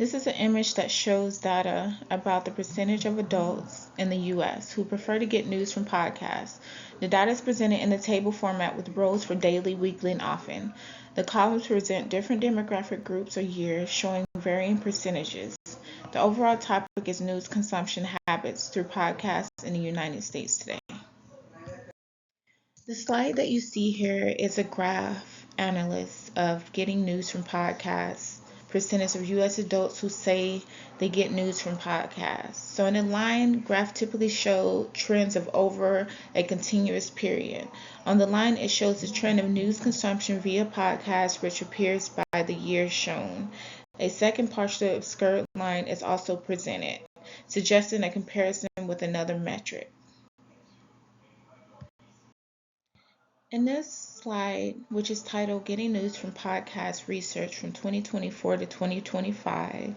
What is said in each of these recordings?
This is an image that shows data about the percentage of adults in the U.S. who prefer to get news from podcasts. The data is presented in the table format with rows for daily, weekly, and often. The columns present different demographic groups or years, showing varying percentages. The overall topic is news consumption habits through podcasts in the United States today. The slide that you see here is a graph analysis of getting news from podcasts, percentage of U.S. adults who say they get news from podcasts. So in a line graph typically show trends of over a continuous period. On the line, it shows the trend of news consumption via podcasts, which appears by the years shown. A second partially obscured line is also presented, suggesting a comparison with another metric. In this slide, which is titled Getting News from Podcast Research from 2024 to 2025,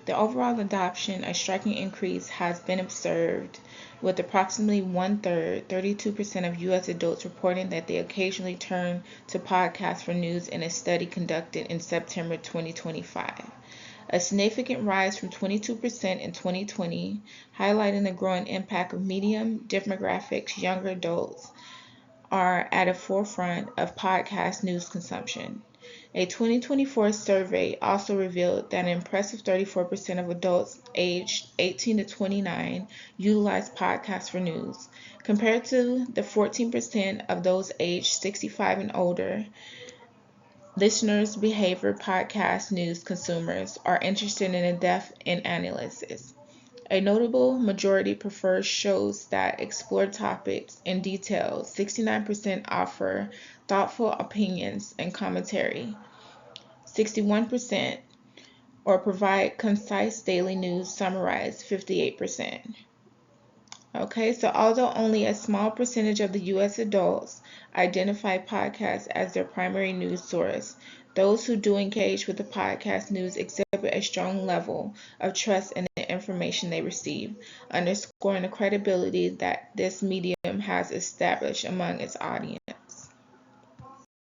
the overall adoption, a striking increase, has been observed, with approximately one-third, 32% of U.S. adults reporting that they occasionally turn to podcasts for news in a study conducted in September 2025. A significant rise from 22% in 2020, highlighting the growing impact of medium demographics, younger adults, are at the forefront of podcast news consumption. A 2024 survey also revealed that an impressive 34% of adults aged 18 to 29 utilize podcasts for news, compared to the 14% of those aged 65 and older. Listeners' behavior podcast news consumers are interested in depth and analysis. A notable majority prefers shows that explore topics in detail. 69% offer thoughtful opinions and commentary. 61% or provide concise daily news summarized. 58%. Okay, so although only a small percentage of the U.S. adults identify podcasts as their primary news source, those who do engage with the podcast news exhibit a strong level of trust in the information they receive, underscoring the credibility that this medium has established among its audience.